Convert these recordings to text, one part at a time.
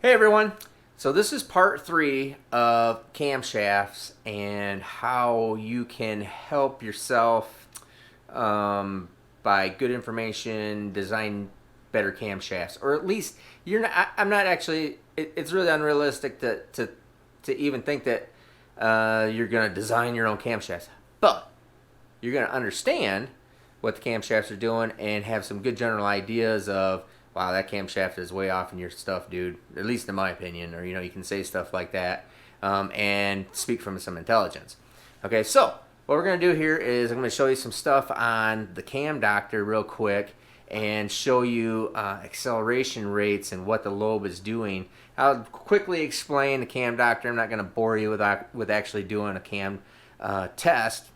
Hey everyone! So this is part 3 of camshafts and how you can help yourself by good information design better camshafts, or at least you're not. I'm not actually. It's really unrealistic to even think that you're going to design your own camshafts, but you're going to understand what the camshafts are doing and have some good general ideas of, wow, that camshaft is way off in your stuff, dude. At least in my opinion, or you can say stuff like that and speak from some intelligence. Okay, so what we're gonna do here is I'm gonna show you some stuff on the Cam Doctor real quick and show you acceleration rates and what the Lobe is doing. I'll quickly explain the Cam Doctor. I'm not gonna bore you with actually doing a cam test,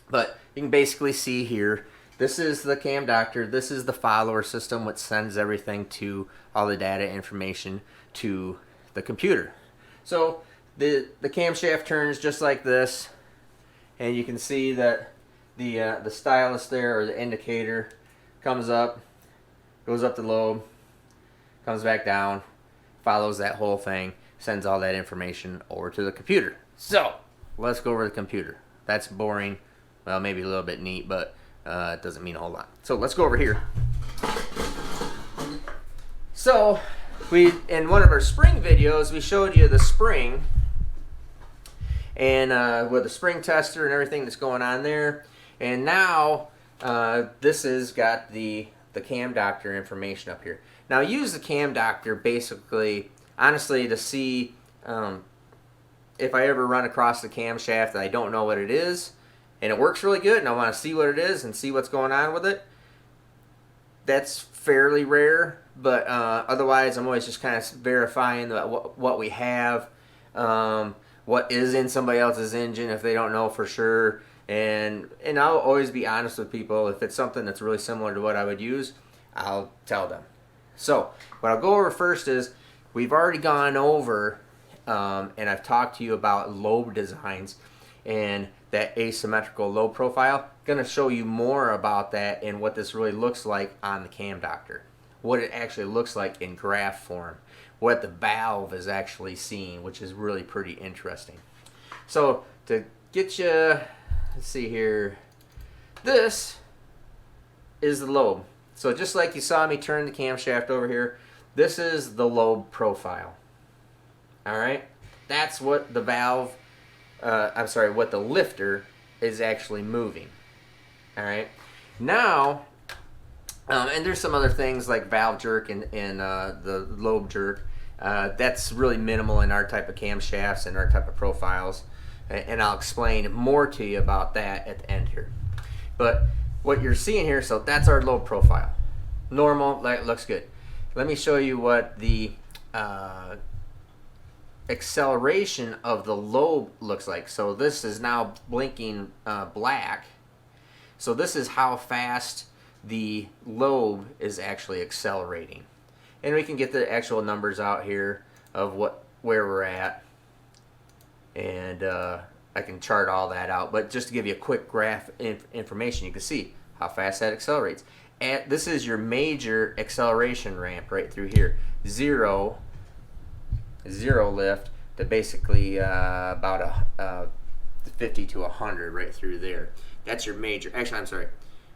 but you can basically see here. This is the Cam Doctor. This is the follower system, which sends everything to all the data information to the computer. So the camshaft turns just like this, and you can see that the stylus there, or the indicator, comes up, goes up the lobe, comes back down, follows that whole thing, sends all that information over to the computer. So let's go over the computer. That's boring. Well, maybe a little bit neat, but it doesn't mean a whole lot. So let's go over here. So in one of our spring videos, we showed you the spring and with the spring tester and everything that's going on there. And now this has got the Cam Doctor information up here. Now I use the Cam Doctor basically, honestly, to see if I ever run across the camshaft that I don't know what it is, and it works really good, and I want to see what it is and see what's going on with it. That's fairly rare, but otherwise I'm always just kind of verifying what we have, what is in somebody else's engine if they don't know for sure, and I'll always be honest with people. If it's something that's really similar to what I would use, I'll tell them. So what I'll go over first is we've already gone over and I've talked to you about lobe designs and that asymmetrical lobe profile. Going to show you more about that and what this really looks like on the Cam Doctor. What it actually looks like in graph form. What the valve is actually seeing, which is really pretty interesting. So to get you, let's see here. This is the lobe. So just like you saw me turn the camshaft over here, this is the lobe profile. Alright? That's what the valve what the lifter is actually moving. Alright, now, and there's some other things like valve jerk and the lobe jerk. That's really minimal in our type of camshafts and our type of profiles. And I'll explain more to you about that at the end here. But what you're seeing here, so that's our lobe profile. Normal, that looks good. Let me show you what the acceleration of the lobe looks like. So this is now blinking black. So this is how fast the lobe is actually accelerating. And we can get the actual numbers out here of where we're at. And I can chart all that out. But just to give you a quick graph information, you can see how fast that accelerates. And this is your major acceleration ramp right through here. Zero lift to basically about 50 to 100 right through there. That's your major. Actually, I'm sorry.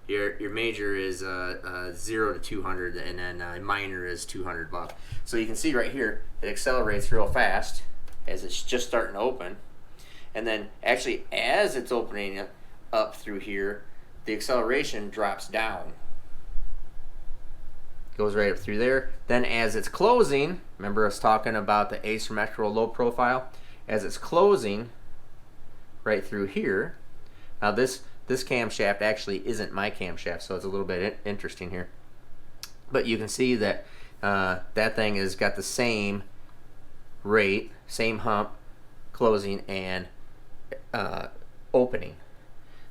Your major is 0 to 200, and then minor is 200 bucks. So you can see right here it accelerates real fast as it's just starting to open, and then actually as it's opening up through here, the acceleration drops down. Goes right up through there. Then as it's closing, remember us talking about the asymmetrical lobe profile? As it's closing right through here. Now this camshaft actually isn't my camshaft, so it's a little bit interesting here. But you can see that that thing has got the same rate, same hump, closing and opening.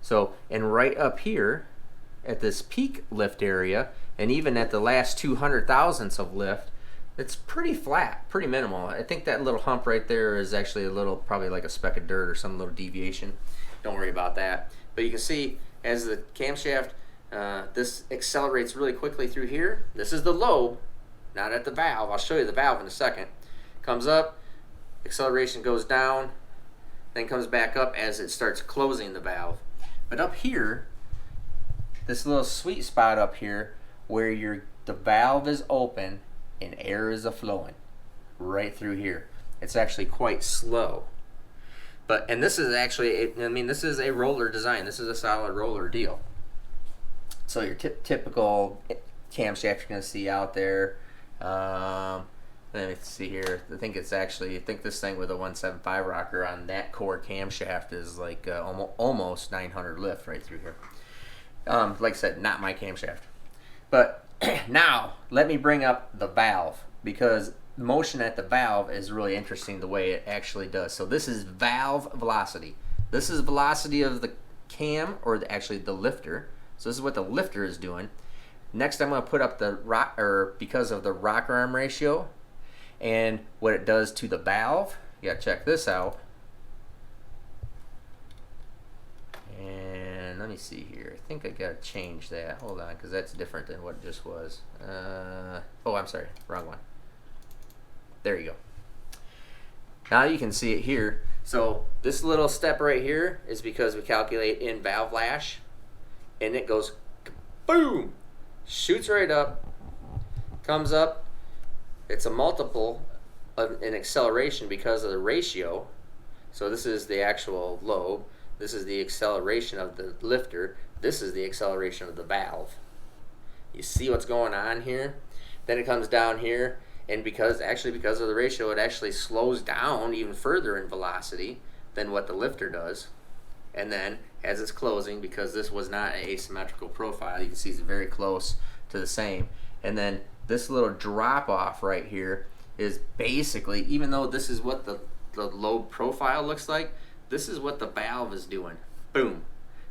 So, and right up here at this peak lift area, and even at the last 200 thousandths of lift, it's pretty flat, pretty minimal. I think that little hump right there is actually a little, probably like a speck of dirt or some little deviation. Don't worry about that. But you can see as the camshaft, this accelerates really quickly through here. This is the lobe. not at the valve. I'll show you the valve in a second. Comes up, acceleration goes down, then comes back up as it starts closing the valve. But up here, this little sweet spot up here where the valve is open and air is a-flowing right through here. It's actually quite slow. And this is actually, this is a roller design. This is a solid roller deal. So your typical camshaft you're going to see out there. Let me see here. I think this thing with a 175 rocker on that core camshaft is like almost 900 lift right through here. Like I said, not my camshaft. But now, let me bring up the valve, because motion at the valve is really interesting the way it actually does. So this is valve velocity. This is velocity of the cam, or actually the lifter. So this is what the lifter is doing. Next, I'm going to put up because of the rocker arm ratio and what it does to the valve. You got to check this out. And let me see here. I think I got to change that. Hold on, because that's different than what it just was. Oh, I'm sorry. Wrong one. There you go. Now you can see it here. So this little step right here is because we calculate in valve lash. And it goes boom, shoots right up, comes up. It's a multiple of an acceleration because of the ratio. So this is the actual lobe. This is the acceleration of the lifter. This is the acceleration of the valve. You see what's going on here? Then it comes down here, and because of the ratio, it actually slows down even further in velocity than what the lifter does. And then as it's closing, because this was not an asymmetrical profile, you can see it's very close to the same. And then this little drop off right here is basically, even though this is what the lobe profile looks like, this is what the valve is doing. Boom.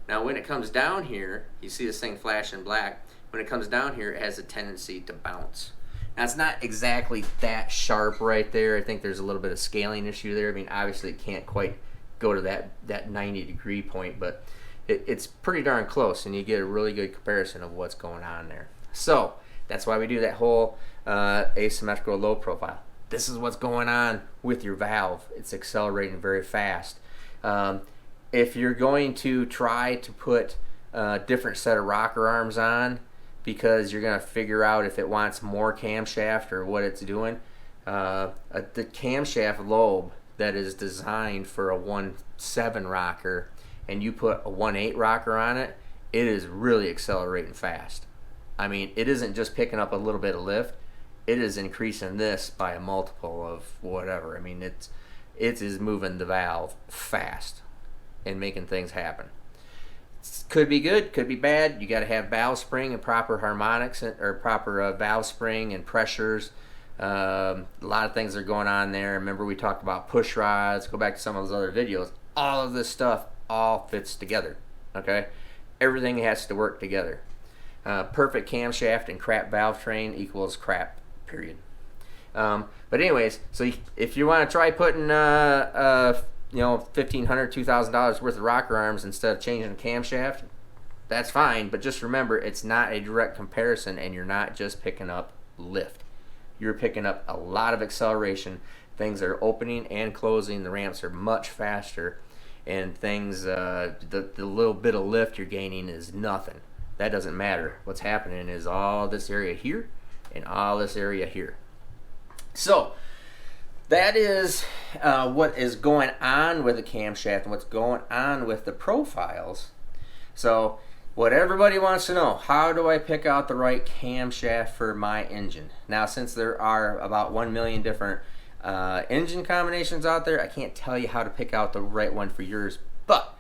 Now when it comes down here, you see this thing flashing black. When it comes down here, it has a tendency to bounce. Now it's not exactly that sharp right there. I think there's a little bit of scaling issue there. I mean, obviously it can't quite go to that 90-degree point, but it's pretty darn close, and you get a really good comparison of what's going on there. So that's why we do that whole asymmetrical lobe profile. This is what's going on with your valve. It's accelerating very fast. If you're going to try to put a different set of rocker arms on, because you're going to figure out if it wants more camshaft or what it's doing, the camshaft lobe that is designed for a 1.7 rocker, and you put a 1.8 rocker on it, it is really accelerating fast. I mean, it isn't just picking up a little bit of lift, it is increasing this by a multiple of whatever. I mean, it is moving the valve fast and making things happen. Could be good, could be bad. You got to have valve spring and proper harmonics, or proper valve spring and pressures. A lot of things are going on there. Remember, we talked about push rods. Go back to some of those other videos. All of this stuff all fits together. Okay, everything has to work together. Perfect camshaft and crap valve train equals crap. Period. But anyways, so if you want to try putting $1,500, $2,000 worth of rocker arms instead of changing the camshaft, that's fine. But just remember, it's not a direct comparison, and you're not just picking up lift. You're picking up a lot of acceleration. Things are opening and closing. The ramps are much faster, and things, the little bit of lift you're gaining is nothing. That doesn't matter. What's happening is all this area here and all this area here. So that is what is going on with the camshaft and what's going on with the profiles. So what everybody wants to know, how do I pick out the right camshaft for my engine? Now, since there are about 1 million different engine combinations out there, I can't tell you how to pick out the right one for yours, but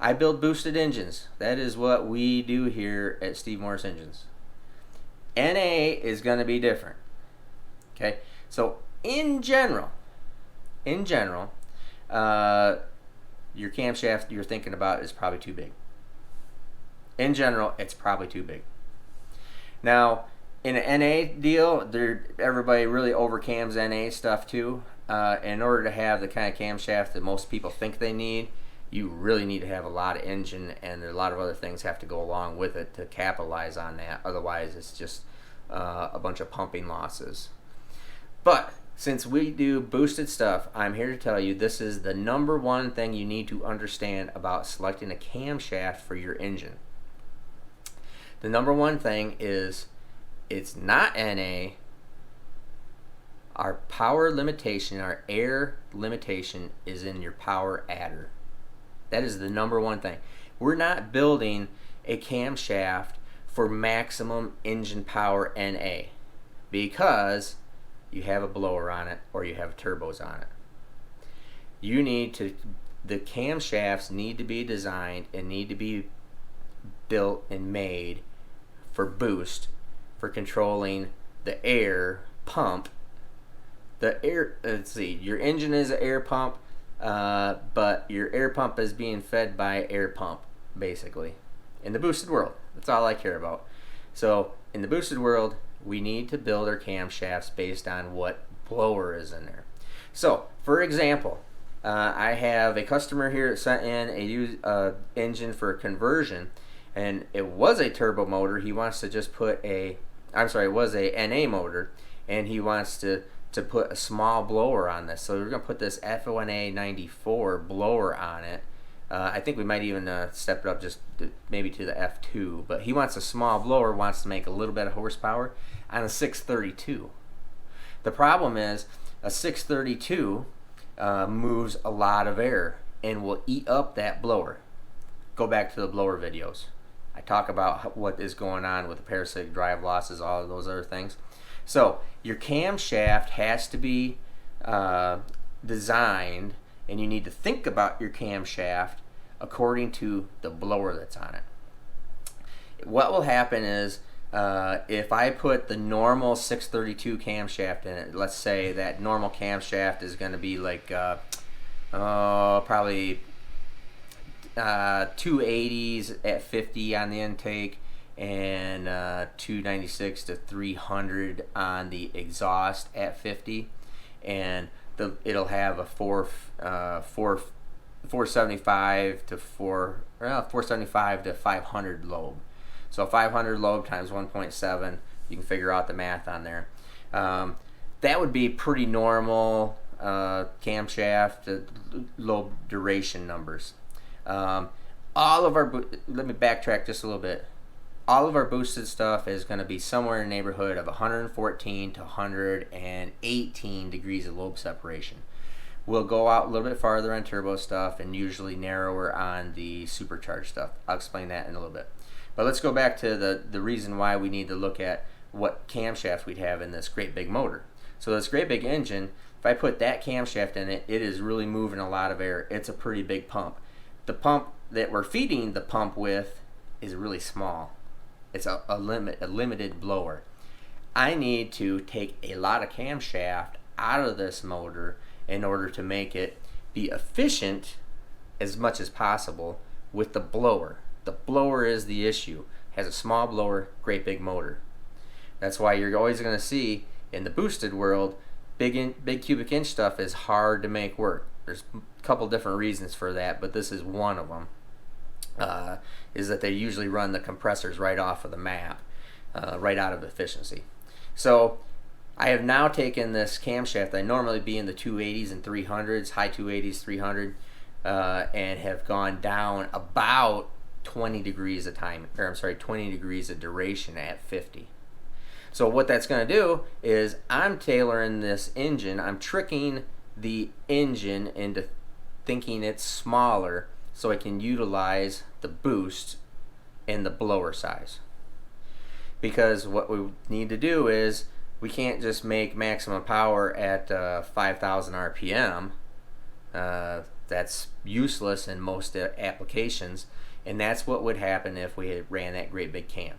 I build boosted engines. That is what we do here at Steve Morris Engines. NA is going to be different. Okay, so in general, your camshaft you're thinking about is probably too big. In general, it's probably too big. Now, in an NA deal, everybody really overcams NA stuff too. In order to have the kind of camshaft that most people think they need, you really need to have a lot of engine, and a lot of other things have to go along with it to capitalize on that. Otherwise, it's just a bunch of pumping losses. But since we do boosted stuff, I'm here to tell you this is the number one thing you need to understand about selecting a camshaft for your engine. The number one thing is it's not NA. Our power limitation, our air limitation is in your power adder. That is the number one thing. We're not building a camshaft for maximum engine power NA because you have a blower on it or you have turbos on it. The camshafts need to be designed and need to be built and made for boost, for controlling the air pump. Your engine is an air pump, but your air pump is being fed by air pump, basically. In the boosted world, that's all I care about. So in the boosted world, we need to build our camshafts based on what blower is in there. So, for example, I have a customer here that sent in a engine for a conversion, and it was a turbo motor. He wants to just put it was a NA motor, and he wants to put a small blower on this. So we're going to put this F1A 94 blower on it. I think we might even step it up just maybe to the F2, but he wants a small blower, wants to make a little bit of horsepower on a 632. The problem is a 632 moves a lot of air and will eat up that blower. Go back to the blower videos. I talk about what is going on with the parasitic drive losses, all of those other things. So your camshaft has to be designed, and you need to think about your camshaft according to the blower that's on it. What will happen is if I put the normal 632 camshaft in it, let's say that normal camshaft is going to be like probably 280s at 50 on the intake and 296 to 300 on the exhaust at 50, and it'll have a 475 to 475 to 500 lobe. So 500 lobe times 1.7, you can figure out the math on there. That would be pretty normal camshaft lobe duration numbers. Let me backtrack just a little bit. All of our boosted stuff is going to be somewhere in the neighborhood of 114 to 118 degrees of lobe separation. We'll go out a little bit farther on turbo stuff and usually narrower on the supercharged stuff. I'll explain that in a little bit. But let's go back to the reason why we need to look at what camshaft we'd have in this great big motor. So this great big engine, if I put that camshaft in it, it is really moving a lot of air. It's a pretty big pump. The pump that we're feeding the pump with is really small. It's a limited blower. I need to take a lot of camshaft out of this motor in order to make it be efficient as much as possible with the blower. The blower is the issue. Has a small blower, great big motor. That's why you're always going to see in the boosted world, big cubic inch stuff is hard to make work. There's a couple different reasons for that, but this is one of them. Is that they usually run the compressors right off of the map, right out of efficiency. So I have now taken this camshaft that I normally be in the 280s and 300s, high 280s, 300, and have gone down about 20 degrees of 20 degrees of duration at 50. So what that's going to do is I'm tailoring this engine, I'm tricking the engine into thinking it's smaller so I can utilize the boost in the blower size. Because what we need to do is we can't just make maximum power at 5,000 RPM. That's useless in most applications, and that's what would happen if we had ran that great big cam.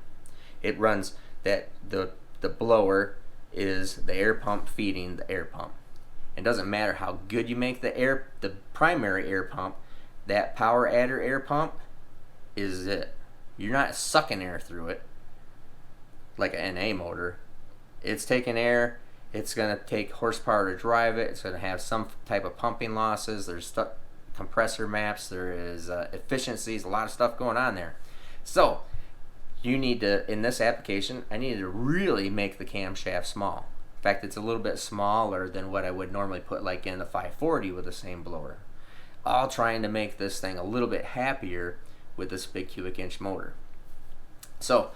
It runs that the blower is the air pump feeding the air pump. It doesn't matter how good you make the primary air pump, that power adder air pump is it. You're not sucking air through it like an NA motor. It's taking air. It's going to take horsepower to drive it. It's going to have some type of pumping losses. There's compressor maps. There is efficiencies. A lot of stuff going on there. So you need to, in this application, I needed to really make the camshaft small. In fact, it's a little bit smaller than what I would normally put like in the 540 with the same blower. All trying to make this thing a little bit happier with this big cubic inch motor. So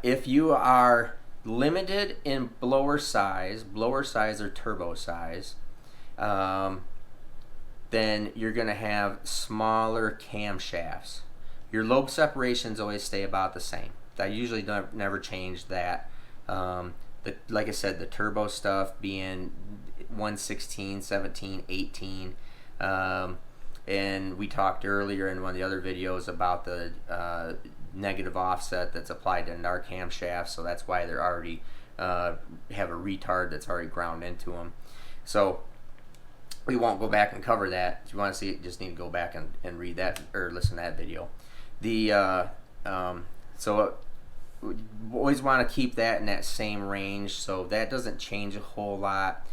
if you are limited in blower size or turbo size, then you're going to have smaller camshafts. Your lobe separations always stay about the same. I usually never change that. Like I said, the turbo stuff being 1/16, 17, 18. And we talked earlier in one of the other videos about the negative offset that's applied to our camshafts, so that's why they're already have a retard that's already ground into them. So we won't go back and cover that. If you want to see it, just need to go back and read that or listen to that video. So we always want to keep that in that same range, so that doesn't change a whole lot.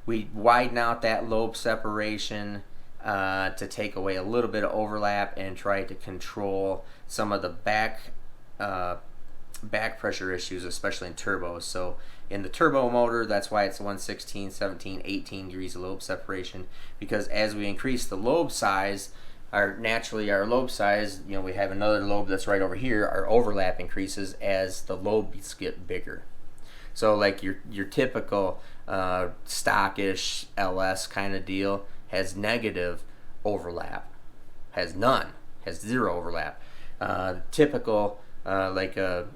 We widen out that lobe separation to take away a little bit of overlap and try to control some of the back pressure issues, especially in turbos. So in the turbo motor, that's why it's 1/16, 17, 18 degrees of lobe separation, because as we increase the lobe size, naturally our lobe size, we have another lobe that's right over here, our overlap increases as the lobes get bigger. So like your typical stockish LS kind of deal has negative overlap, has none, has zero overlap. Typical like a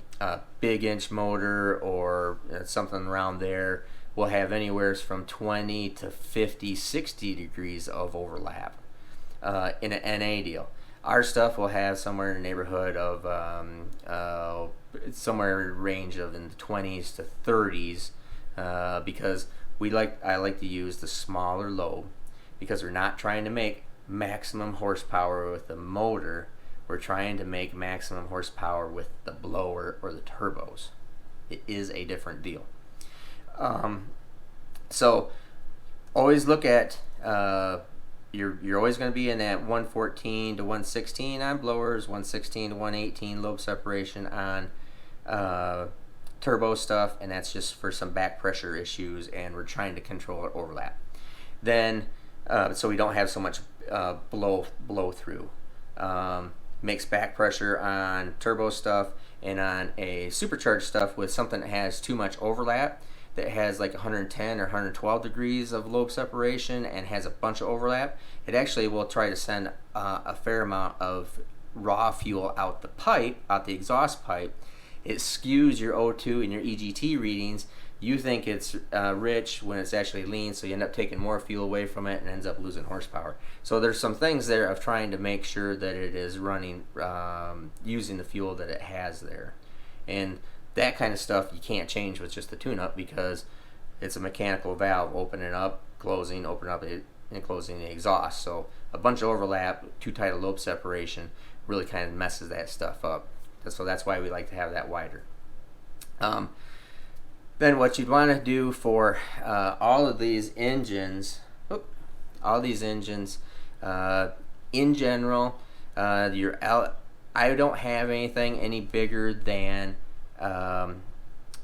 big inch motor or something around there will have anywhere from 20 to 50, 60 degrees of overlap in an NA deal. Our stuff will have somewhere in the neighborhood of somewhere in the range of in the 20s to 30s because I like to use the smaller lobe, because we're not trying to make maximum horsepower with the motor. We're trying to make maximum horsepower with the blower or the turbos. It is a different deal. So always look at you're always going to be in that 114 to 116 on blowers, 116 to 118 lobe separation on turbo stuff, and that's just for some back pressure issues, and we're trying to control our overlap. Then so we don't have so much blow through. Makes back pressure on turbo stuff, and on a supercharged stuff with something that has too much overlap, that has like 110 or 112 degrees of lobe separation and has a bunch of overlap, it actually will try to send a fair amount of raw fuel out the pipe, out the exhaust pipe. It skews your O2 and your EGT readings. You think it's rich when it's actually lean, so you end up taking more fuel away from it and ends up losing horsepower. So there's some things there of trying to make sure that it is running, using the fuel that it has there. And that kind of stuff you can't change with just the tune-up, because it's a mechanical valve opening up, closing, opening up and closing the exhaust. So a bunch of overlap, too tight a lobe separation really kind of messes that stuff up. So that's why we like to have that wider. Then what you'd want to do for all of these engines, in general, I don't have anything any bigger than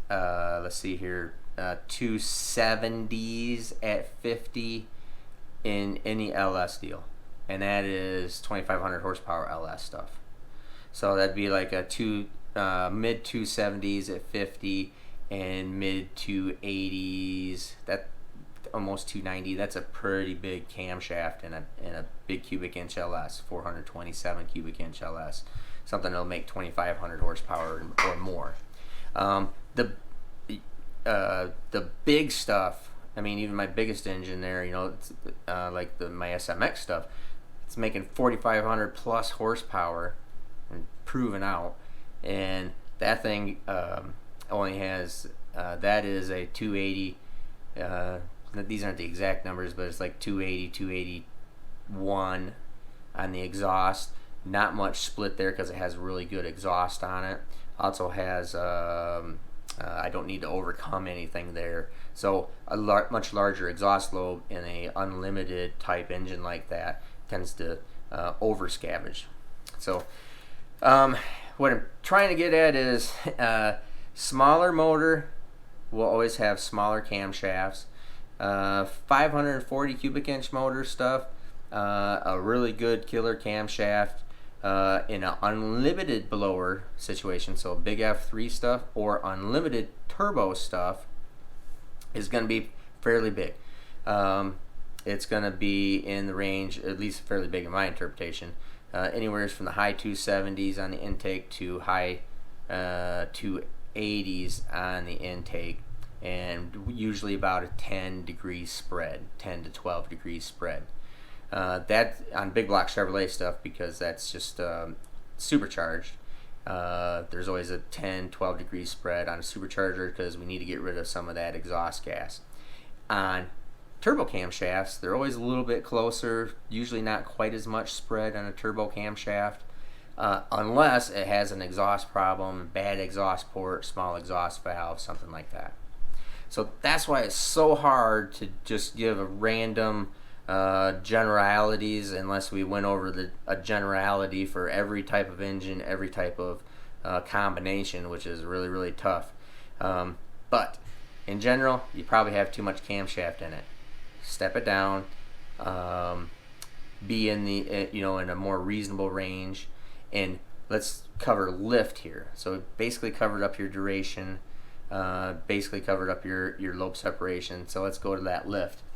let's see here, 270s at 50 in any LS deal, and that is 2500 horsepower LS stuff. So that'd be like a mid 270s at 50 and mid 280s, that almost 290. That's a pretty big camshaft in a big cubic inch LS, 427 cubic inch LS, something that'll make 2500 horsepower or more. The big stuff, I mean, even my biggest engine there, it's, like my SMX stuff, it's making 4500 plus horsepower and proven out, and that thing only has that is a 280. These aren't the exact numbers, but it's like 280, 281 on the exhaust. Not much split there because it has really good exhaust on it. Also has I don't need to overcome anything there. So a much larger exhaust lobe in a unlimited type engine like that tends to over scavenge. So what I'm trying to get at is smaller motor will always have smaller camshafts. 540 cubic inch motor stuff, a really good killer camshaft in an unlimited blower situation, so big F3 stuff or unlimited turbo stuff is going to be fairly big. It's going to be in the range, at least fairly big in my interpretation, anywhere from the high 270s on the intake to high 280s on the intake, and usually about a 10 degree spread, 10 to 12 degree spread. That on big block Chevrolet stuff, because that's just supercharged. There's always a 10-12 degree spread on a supercharger because we need to get rid of some of that exhaust gas. On turbo camshafts, they're always a little bit closer, usually not quite as much spread on a turbo camshaft, unless it has an exhaust problem, bad exhaust port, small exhaust valve, something like that. So that's why it's so hard to just give a random generalities, unless we went over a generality for every type of engine, every type of combination, which is really, really tough. But in general, you probably have too much camshaft in it. Step it down. Be in the in a more reasonable range, and let's cover lift here. So basically covered up your duration, basically covered up your lobe separation. So let's go to that lift.